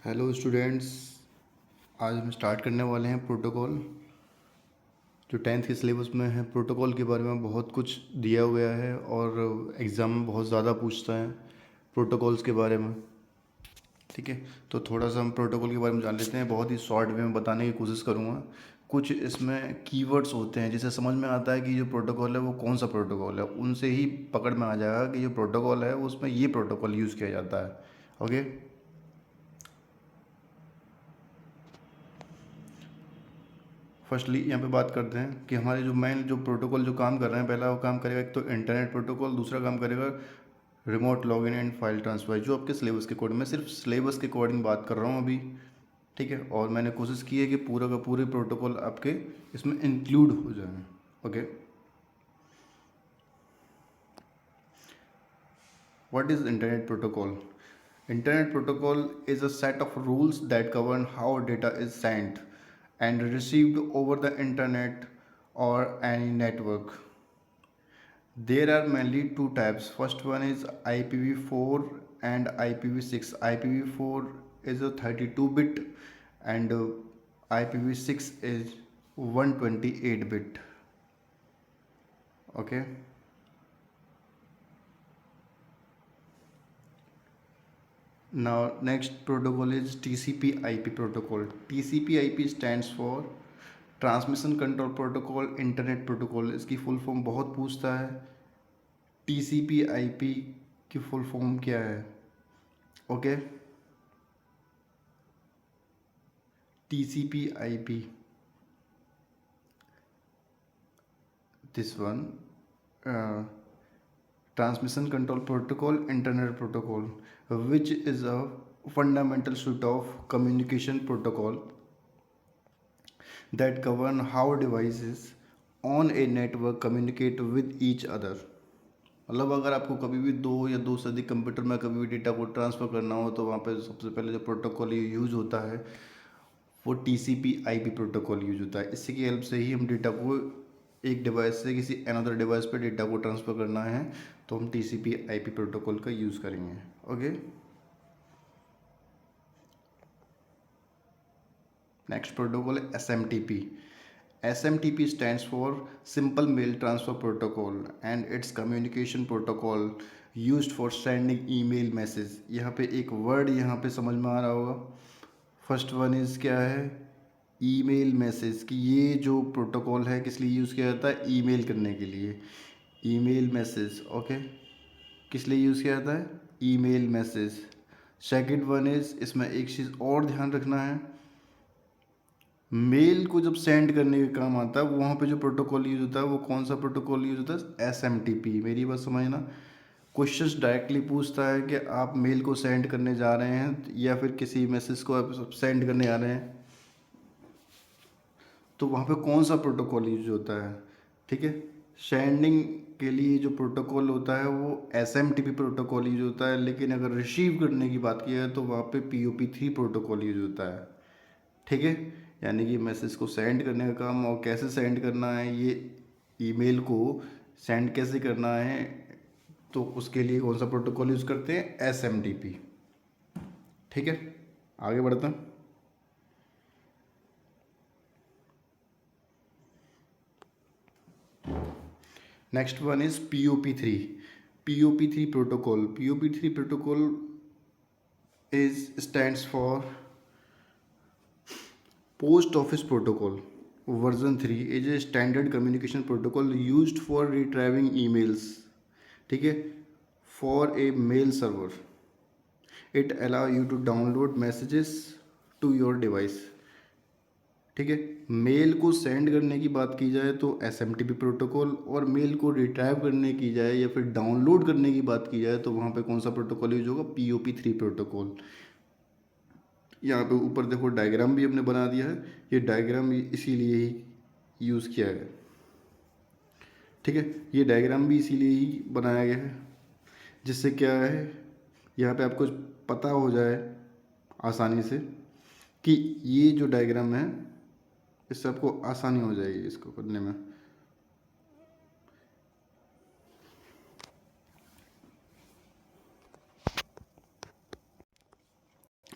Hello students. आज हम start करने वाले हैं प्रोटोकॉल। जो 10th के सिलेबस में है, प्रोटोकॉल के बारे में बहुत कुछ दिया हुआ है और एग्ज़ाम में बहुत ज़्यादा पूछता है प्रोटोकॉल्स के बारे में। ठीक है, तो थोड़ा सा हम प्रोटोकॉल के बारे में जान लेते हैं। बहुत ही शॉर्ट वे में बताने की कोशिश करूँगा। कुछ इसमें कीवर्ड्स होते हैं जिससे समझ में आता है कि जो प्रोटोकॉल है वो कौन सा प्रोटोकॉल है। उनसे ही पकड़ में आ जाएगा कि जो प्रोटोकॉल है उसमें ये प्रोटोकॉल यूज़ किया जाता है। ओके, फर्स्टली यहाँ पे बात करते हैं कि हमारे जो मेन जो प्रोटोकॉल जो काम कर रहे हैं, पहला वो काम करेगा एक तो इंटरनेट प्रोटोकॉल, दूसरा काम करेगा remote login and file transfer. जो आपके सिलेबस के अकॉर्डिंग, मैं सिर्फ सिलेबस के अकॉर्डिंग बात कर रहा हूँ अभी। ठीक है, और मैंने कोशिश की है कि पूरा का पूरे प्रोटोकॉल आपके इसमें इंक्लूड हो जाए। Okay, what is internet protocol? Internet protocol is a set of rules that govern how data is sent and received over the internet or any network. There are mainly two types. First one is IPv4 and IPv6. IPv4 is a 32-bit and IPv6 is 128-bit. Okay. Now next protocol is TCP/IP protocol. TCP/IP stands for transmission control protocol internet protocol. इसकी full form बहुत पूछता है। TCP/IP की full form क्या है? Okay, TCP/IP, this one, transmission control protocol internet protocol, which is a fundamental suite of communication protocol that govern how devices on a network communicate with each other. मतलब अगर आपको कभी भी दो या दो से अधिक कंप्यूटर में कभी भी डेटा को ट्रांसफ़र करना हो तो वहाँ पे सबसे पहले जो प्रोटोकॉल यूज़ होता है वो TCP/IP प्रोटोकॉल यूज होता है। इसी की हेल्प से ही हम डेटा को एक डिवाइस से किसी अनदर डिवाइस पे डेटा को ट्रांसफ़र करना है तो हम TCP/IP प्रोटोकॉल का यूज़ करेंगे। ओके, नेक्स्ट प्रोटोकॉल है SMTP. SMTP stands for Simple Mail Transfer Protocol and its communication protocol used for sending email message. यहाँ पे एक वर्ड यहाँ पे समझ में आ रहा होगा। फर्स्ट वन इज़ क्या है? Email message. कि ये जो प्रोटोकॉल है किस लिए यूज़ किया जाता है? ईमेल करने के लिए। ईमेल मैसेज, ओके, किस लिए यूज़ किया जाता है? Email message. Second one is, इसमें एक चीज़ और ध्यान रखना है, मेल को जब सेंड करने का काम आता है वहाँ पे जो प्रोटोकॉल यूज़ होता है वो कौन सा प्रोटोकॉल यूज़ होता है? SMTP। मेरी बात समझना। क्वेश्चंस डायरेक्टली पूछता है कि आप मेल को सेंड करने जा रहे हैं या फिर किसी मैसेज को आप सेंड करने जा रहे हैं, तो वहाँ पे कौन सा प्रोटोकॉल यूज होता है? ठीक है, सेंडिंग के लिए जो प्रोटोकॉल होता है वो SMTP प्रोटोकॉल यूज होता है, लेकिन अगर रिसीव करने की बात की है तो वहाँ पे POP3 प्रोटोकॉल यूज होता है। ठीक है, यानी कि मैसेज को सेंड करने का काम, और कैसे सेंड करना है, ये ईमेल को सेंड कैसे करना है, तो उसके लिए कौन सा प्रोटोकॉल यूज़ करते हैं? SMTP। ठीक है, आगे बढ़ते हैं। Next one is POP3। POP3 protocol. POP3 protocol is stands for post office protocol. Version 3 is a standard communication protocol used for retrieving emails. ठीक है, for a mail server. It allow you to download messages to your device. ठीक है, mail को send करने की बात की जाए तो SMTP प्रोटोकॉल, और मेल को रिट्राइव करने की जाए या फिर डाउनलोड करने की बात की जाए तो वहाँ पे कौन सा प्रोटोकॉल यूज होगा? POP3 protocol. यहाँ पे ऊपर देखो डायग्राम भी हमने बना दिया है। ये डायग्राम इसीलिए ही यूज़ किया है। ठीक है, ये डायग्राम भी इसीलिए ही बनाया गया है जिससे क्या है, यहाँ पे आपको पता हो जाए आसानी से कि ये जो डायग्राम है इससे आपको आसानी हो जाएगी इसको करने में।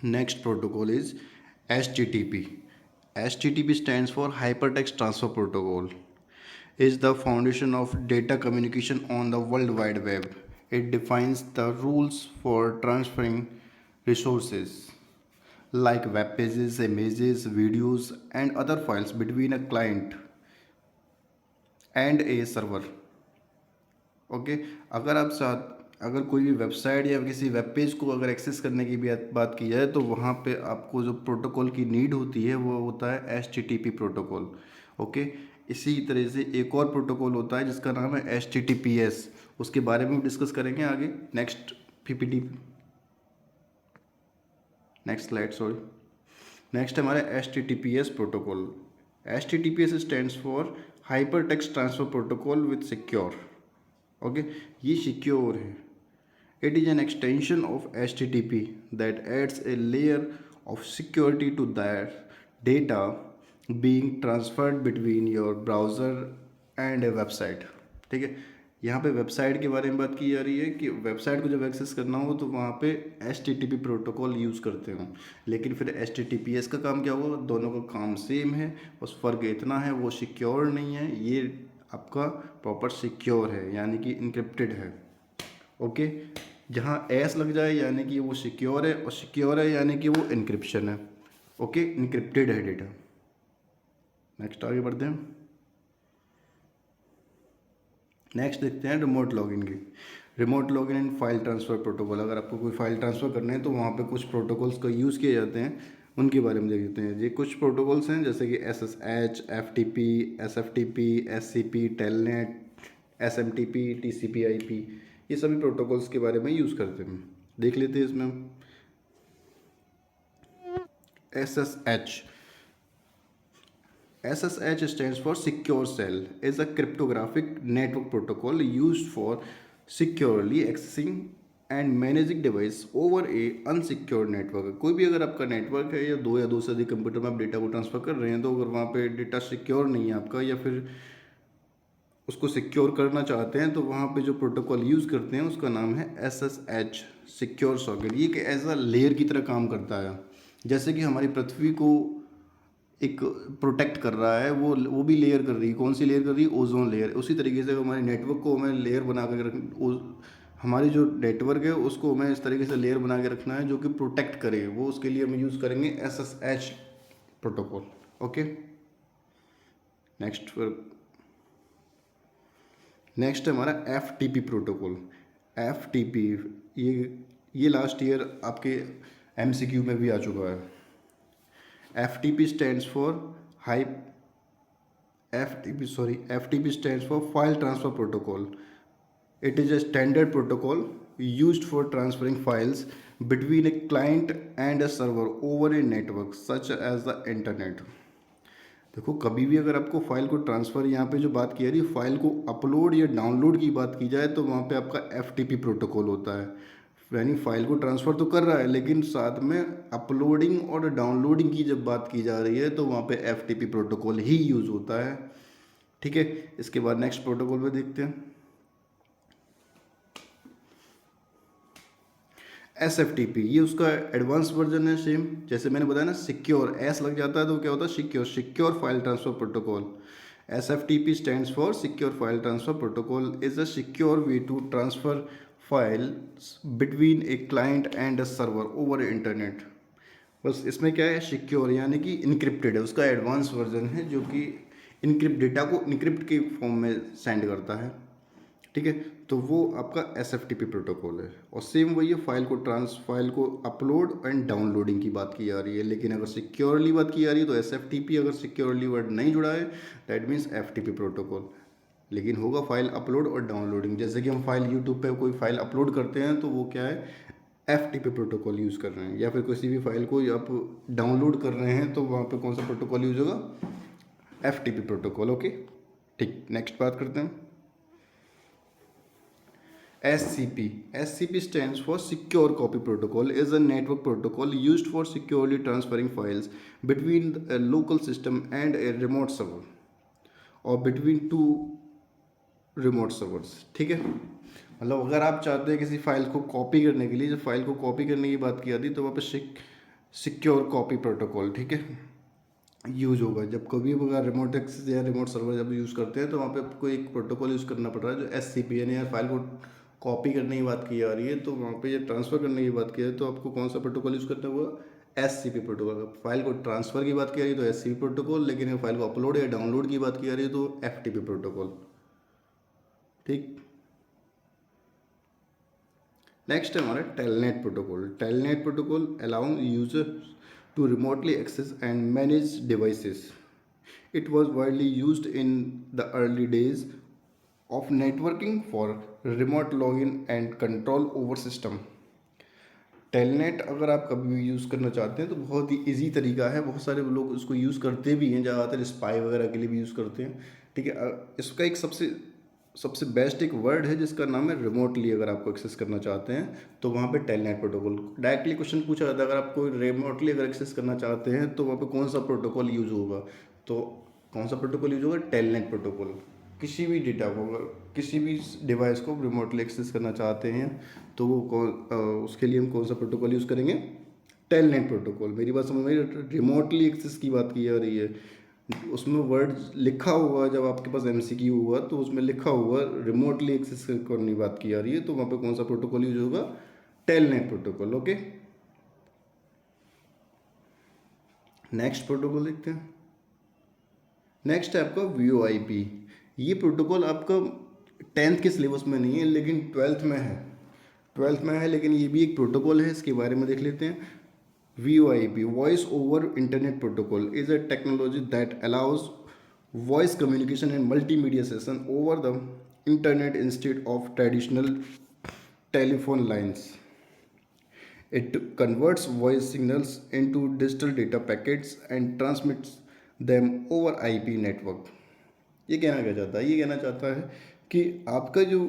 Next protocol is HTTP. HTTP stands for Hypertext Transfer Protocol. Is the foundation of data communication on the World Wide Web. It defines the rules for transferring resources like web pages, images, videos, and other files between a client and a server. Okay अगर कोई भी website या किसी web page को अगर access करने की भी बात की जाए तो वहाँ पे आपको जो प्रोटोकॉल की नीड होती है वो होता है HTTP प्रोटोकॉल. ओके, इसी तरह से एक और प्रोटोकॉल होता है जिसका नाम है HTTPS. उसके बारे में डिस्कस करेंगे आगे. Next PPT, next slide sorry. Next हमारा HTTPS protocol. HTTPS stands for hyper text transfer protocol with secure. Okay, ये सिक्योर है. It is an extension of HTTP that adds a layer of security to that data being transferred between your browser and a website. ठीक है, यहाँ पे website के बारे में बात की जा रही है कि वेबसाइट को जब एक्सेस करना हो तो वहाँ पे HTTP प्रोटोकॉल यूज़ करते हो. लेकिन फिर HTTPS का काम क्या होगा? दोनों का काम सेम है, बस फ़र्क इतना है वो सिक्योर नहीं है, ये आपका प्रॉपर सिक्योर है यानी कि इनक्रिप्टेड है. ओके, जहाँ एस लग जाए यानी कि वो सिक्योर है, और सिक्योर है यानी कि वो इनक्रिप्शन है. ओके, इनक्रिप्टेड है डेटा. नेक्स्ट आगे बढ़ते हैं. नेक्स्ट देखते हैं रिमोट लॉगिन की. Remote login and file transfer protocol. अगर आपको कोई फाइल ट्रांसफ़र करना है तो वहाँ पे कुछ प्रोटोकॉल्स का यूज़ किए जाते हैं, उनके बारे में देखते हैं. ये कुछ प्रोटोकॉल्स हैं जैसे कि SSH, FTP, SFTP, SCP, telnet, SMTP, TCP/IP. ये सभी प्रोटोकॉल्स के बारे में यूज़ करते हैं. देख लेते हैं इसमें. SSH. SSH stands for Secure Shell. Is a cryptographic network protocol used for securely accessing and managing device over a unsecured network. कोई भी अगर आपका नेटवर्क है या दो से अधिक कंप्यूटर में आप डेटा को ट्रांसफ़र कर रहे हैं तो अगर वहाँ पे डेटा सिक्योर नहीं है आपका या फिर उसको सिक्योर करना चाहते हैं तो वहाँ पे जो प्रोटोकॉल यूज़ करते हैं उसका नाम है SSH, सिक्योर सॉकेट. ये कि एज अ लेयर की तरह काम करता है. जैसे कि हमारी पृथ्वी को एक प्रोटेक्ट कर रहा है, वो भी लेयर कर रही है. कौन सी लेयर कर रही है? Ozone layer. उसी तरीके से हमारे नेटवर्क को हमें लेयर बना कर हमारी जो नेटवर्क है उसको हमें इस तरीके से लेयर बना के रखना है जो कि प्रोटेक्ट करे. वो उसके लिए हम यूज़ करेंगे SSH प्रोटोकॉल. ओके, नेक्स्ट है हमारा FTP प्रोटोकॉल. FTP ये लास्ट ईयर आपके MCQ में भी आ चुका है. FTP stands for FTP stands for File Transfer Protocol. It is a standard protocol used for transferring files between a client and a server over a network such as the internet. देखो, कभी भी अगर आपको file को transfer, यहाँ पे जो बात की जा रही है फाइल को अपलोड या डाउनलोड की बात की जाए तो वहाँ पे आपका FTP प्रोटोकॉल होता है. यानी फाइल को ट्रांसफ़र तो कर रहा है लेकिन साथ में अपलोडिंग और डाउनलोडिंग की जब बात की जा रही है तो वहाँ पे FTP प्रोटोकॉल ही यूज़ होता है. ठीक है, इसके बाद नेक्स्ट प्रोटोकॉल पे देखते हैं. SFTP, ये उसका एडवांस वर्जन है. सेम जैसे मैंने बताया ना, सिक्योर एस लग जाता है तो क्या होता है? Secure file transfer protocol. SFTP stands for secure file transfer protocol. Is a secure way to transfer files between a client and a server over internet. बस इसमें क्या है? सिक्योर यानी कि इनक्रिप्टेड है. उसका एडवांस वर्जन है जो कि डेटा को इनक्रिप्ट के फॉर्म में सेंड करता है. ठीक है, तो वो आपका SFTP प्रोटोकॉल है. और सेम वही है, फाइल को अपलोड एंड डाउनलोडिंग की बात की जा रही है. लेकिन अगर सिक्योरली बात की जा रही है तो SFTP. अगर सिक्योरली वर्ड नहीं जुड़ा है दैट मीन्स FTP प्रोटोकॉल. लेकिन होगा फाइल अपलोड और डाउनलोडिंग. जैसे कि हम फाइल यूट्यूब पे कोई फाइल अपलोड करते हैं तो वो क्या है? FTP प्रोटोकॉल यूज़ कर रहे हैं. या फिर किसी भी फाइल को आप डाउनलोड कर रहे हैं तो वहाँ पे कौन सा प्रोटोकॉल यूज़ होगा? FTP protocol. ओके, ठीक. नेक्स्ट बात करते हैं. SCP stands for Secure Copy Protocol. Is a network protocol used for securely transferring files between a local system and a remote server or between two remote servers. ठीक है, मतलब अगर आप चाहते हैं किसी फाइल को कॉपी करने के लिए, जब फाइल को कॉपी करने की बात की जाती है तो वहाँ पे सिक्योर कॉपी प्रोटोकॉल, ठीक है, यूज होगा जब कभी भी अगर रिमोट एक्सेस या रिमोट सर्वर जब यूज़ करते हैं तो वहाँ पे आपको एक प्रोटोकॉल यूज़ करना पड़ रहा है जो SCP यानी यार फाइल को कॉपी करने की बात की जा रही है, तो वहाँ पे ये ट्रांसफ़र करने की बात की है तो आपको कौन सा प्रोटोकॉल यूज़ करना होगा, SCP प्रोटोकॉल। फाइल को ट्रांसफ़र की बात की जा रही है तो SCP प्रोटोकॉल, लेकिन अगर फाइल को अपलोड या डाउनलोड की बात की जा रही है तो FTP प्रोटोकॉल, ठीक। नेक्स्ट है हमारा Telnet protocol. Telnet protocol allow user to remotely access and manage devices. It was widely used in the early days of networking for remote login and control over system. Telnet अगर आप कभी भी use करना चाहते हैं तो बहुत ही easy तरीका है, बहुत सारे लोग उसको यूज़ करते भी हैं, ज़्यादातर स्पाई वगैरह के लिए भी यूज़ करते हैं, ठीक है। इसका एक सबसे सबसे बेस्ट एक वर्ड है जिसका नाम है रिमोटली। अगर आपको एक्सेस करना चाहते हैं तो वहाँ पे टेलनेट प्रोटोकॉल डायरेक्टली क्वेश्चन पूछा जाता है, अगर आपको रिमोटली अगर एक्सेस करना चाहते हैं तो वहाँ पे कौन सा प्रोटोकॉल यूज़ होगा, तो कौन सा प्रोटोकॉल यूज़ होगा, टेलनेट प्रोटोकॉल। किसी भी डेटा को अगर किसी भी डिवाइस को रिमोटली एक्सेस करना चाहते हैं तो वो उसके लिए हम कौन सा प्रोटोकॉल यूज़ करेंगे, टेलनेट प्रोटोकॉल। मेरी बात समझ में आई? रिमोटली एक्सेस की बात की जा रही है, उसमें वर्ड लिखा हुआ, जब आपके पास MCQ हुआ तो उसमें लिखा हुआ रिमोटली एक्सेस करने की बात की जा रही है तो वहाँ पे कौन सा प्रोटोकॉल यूज होगा, telnet protocol, okay. Next protocol देखते हैं। नेक्स्ट है आपका VoIP। ये प्रोटोकॉल आपका 10th के सिलेबस में नहीं है लेकिन 12th में है, 12th में है, लेकिन ये भी एक प्रोटोकॉल है, इसके बारे में देख लेते हैं। VoIP, Voice over Internet Protocol, is a technology that allows voice communication and multimedia session over the internet instead of traditional telephone lines. It converts voice signals into digital data packets and transmits them over IP network. ये कहना क्या चाहता है, ये कहना चाहता है कि आपका जो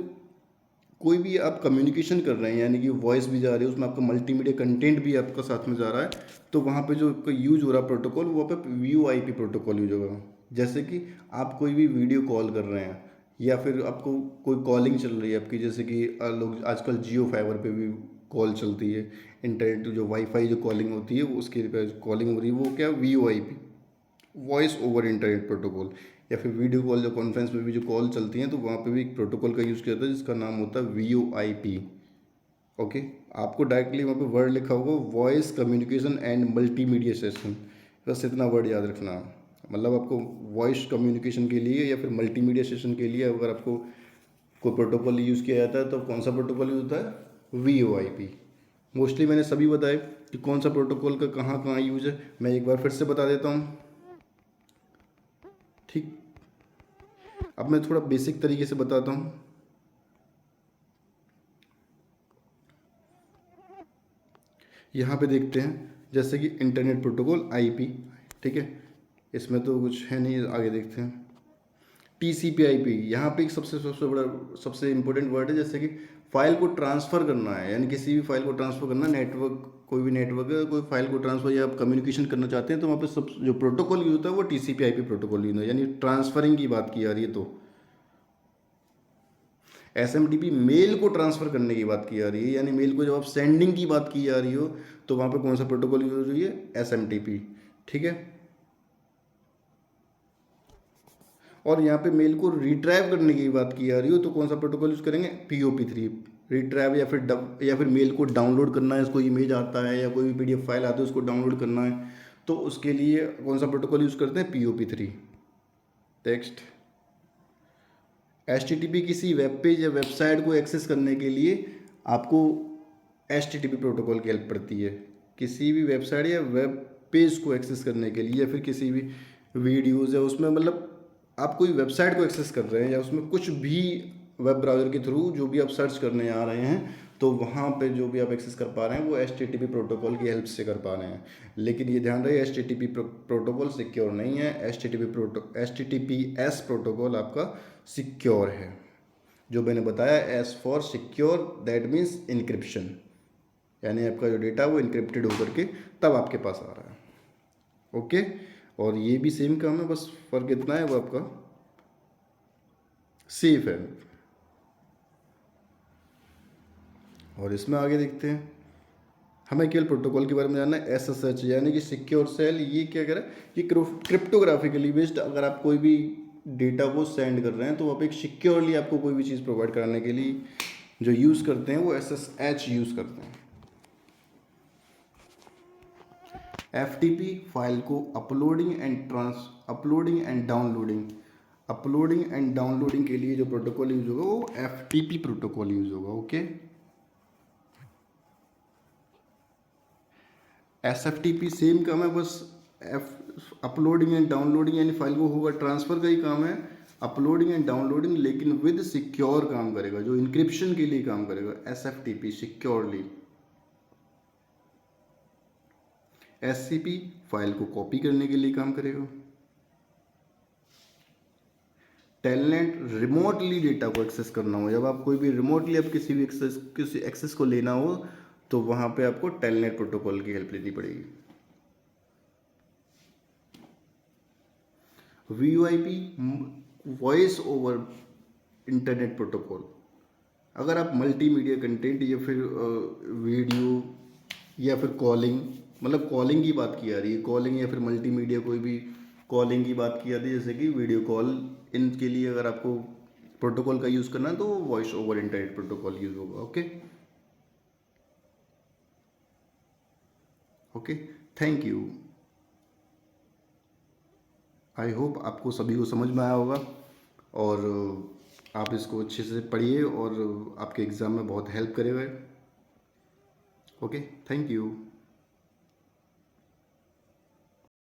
कोई भी आप कम्युनिकेशन कर रहे हैं, यानी कि वॉइस भी जा रही है, उसमें आपका मल्टीमीडिया कंटेंट भी आपका साथ में जा रहा है, तो वहाँ पे जो यूज हो रहा है प्रोटोकॉल, वो पे VoIP प्रोटोकॉल यूज होगा। जैसे कि आप कोई भी वीडियो कॉल कर रहे हैं या फिर आपको कोई कॉलिंग चल रही है आपकी, जैसे कि लोग आजकल जियो फाइबर पे भी कॉल चलती है, इंटरनेट जो वाईफाई जो कॉलिंग होती है उसकी कॉलिंग हो रही है, वो क्या, VoIP, voice over internet protocol. या फिर वीडियो कॉल जो कॉन्फ्रेंस में भी जो कॉल चलती हैं तो वहाँ पे भी एक प्रोटोकॉल का यूज़ किया जाता है जिसका नाम होता है VoIP, ओके। आपको डायरेक्टली वहाँ पे वर्ड लिखा होगा voice communication and multimedia session, बस इतना वर्ड याद रखना। मतलब आपको वॉइस कम्युनिकेशन के लिए या फिर मल्टीमीडिया सेशन के लिए अगर आपको कोई प्रोटोकॉल यूज़ किया जाता है तो कौन सा प्रोटोकॉल यूज़ होता है, VoIP। मोस्टली मैंने सभी बताए कि कौन सा प्रोटोकॉल का कहाँ कहाँ यूज़ है, मैं एक बार फिर से बता देता हूँ, ठीक। अब मैं थोड़ा बेसिक तरीके से बताता हूँ। यहाँ पे देखते हैं जैसे कि इंटरनेट प्रोटोकॉल IP, ठीक है, इसमें तो कुछ है नहीं, आगे देखते हैं। TCP/IP, यहाँ पे एक सबसे सबसे बड़ा सबसे इम्पोर्टेंट वर्ड है, जैसे कि फाइल को ट्रांसफ़र करना है, यानी किसी भी फाइल को ट्रांसफ़र करना, नेटवर्क कोई भी नेटवर्क है, कोई फाइल को ट्रांसफ़र या आप कम्युनिकेशन करना चाहते हैं तो वहाँ पे सब जो प्रोटोकॉल यूज होता है वो TCP/IP प्रोटोकॉल यूज है, यानी ट्रांसफरिंग की बात की जा रही है। तो SMTP मेल को ट्रांसफ़र करने की बात की जा रही है, यानी मेल को जब आप सेंडिंग की बात की जा रही हो तो वहाँ पे कौन सा प्रोटोकॉल यूज हो रही है, SMTP, ठीक है। और यहाँ पे मेल को रिट्राइव करने की बात की जा रही हो तो कौन सा प्रोटोकॉल यूज़ करेंगे, POP3, रिट्राइव। या फिर मेल को डाउनलोड करना है, कोई इमेज आता है या कोई भी PDF फाइल आती है उसको डाउनलोड करना है तो उसके लिए कौन सा प्रोटोकॉल यूज़ करते हैं, POP3। टेक्स्ट HTTP किसी वेब पेज या वेबसाइट को एक्सेस करने के लिए आपको HTTP प्रोटोकॉल की हेल्प पड़ती है, किसी भी वेबसाइट या वेब पेज को एक्सेस करने के लिए, या फिर किसी भी वीडियोज़ या उसमें, मतलब आप कोई वेबसाइट को एक्सेस कर रहे हैं या उसमें कुछ भी वेब ब्राउज़र के थ्रू जो भी आप सर्च करने आ रहे हैं तो वहाँ पे जो भी आप एक्सेस कर पा रहे हैं वो HTTP प्रोटोकॉल की हेल्प से कर पा रहे हैं। लेकिन ये ध्यान रहे HTTP प्रोटोकॉल सिक्योर नहीं है, HTTPS प्रोटोकॉल आपका सिक्योर है। जो मैंने बताया, S for secure, that means encryption, यानी आपका जो डेटा वो इनक्रिप्टेड होकर के तब आपके पास आ रहा है, ओके। और ये भी सेम काम है, बस फ़र्क इतना है वो आपका सेफ है। और इसमें आगे देखते हैं हमें केवल प्रोटोकॉल के बारे में जानना है। SSH यानी कि सिक्योर सेल, ये क्या करे, ये क्रिप्टोग्राफिकली बेस्ड, अगर आप कोई भी डेटा को सेंड कर रहे हैं तो वहाँ पे एक सिक्योरली आपको कोई भी चीज़ प्रोवाइड कराने के लिए जो यूज़ करते हैं वो SSH यूज़ करते हैं। FTP फाइल को अपलोडिंग एंड डाउनलोडिंग के लिए जो प्रोटोकॉल यूज होगा वो FTP प्रोटोकॉल यूज होगा। ओके, SFTP सेम काम है, बस अपलोडिंग एंड डाउनलोडिंग यानी फाइल को होगा ट्रांसफर का ही काम है, अपलोडिंग एंड डाउनलोडिंग लेकिन विद सिक्योर काम करेगा, जो इंक्रिप्शन के लिए काम करेगा SFTP सिक्योरली। SCP फाइल को कॉपी करने के लिए काम करेगा। टेलनेट रिमोटली डेटा को एक्सेस करना हो, जब आप कोई भी रिमोटली आप किसी एक्सेस को लेना हो तो वहां पे आपको टेलनेट प्रोटोकॉल की हेल्प लेनी पड़ेगी। VoIP voice over internet protocol, अगर आप मल्टीमीडिया कंटेंट या फिर वीडियो या फिर कॉलिंग, मतलब कॉलिंग की बात की जा रही है, कॉलिंग या फिर मल्टीमीडिया कोई भी कॉलिंग की बात की जाती है जैसे कि वीडियो कॉल, इनके लिए अगर आपको प्रोटोकॉल का यूज़ करना है तो voice over internet protocol use होगा। Okay okay, thank you. I hope आपको सभी को समझ में आया होगा और आप इसको अच्छे से पढ़िए और आपके एग्ज़ाम में बहुत हेल्प करेगा। Okay, thank you.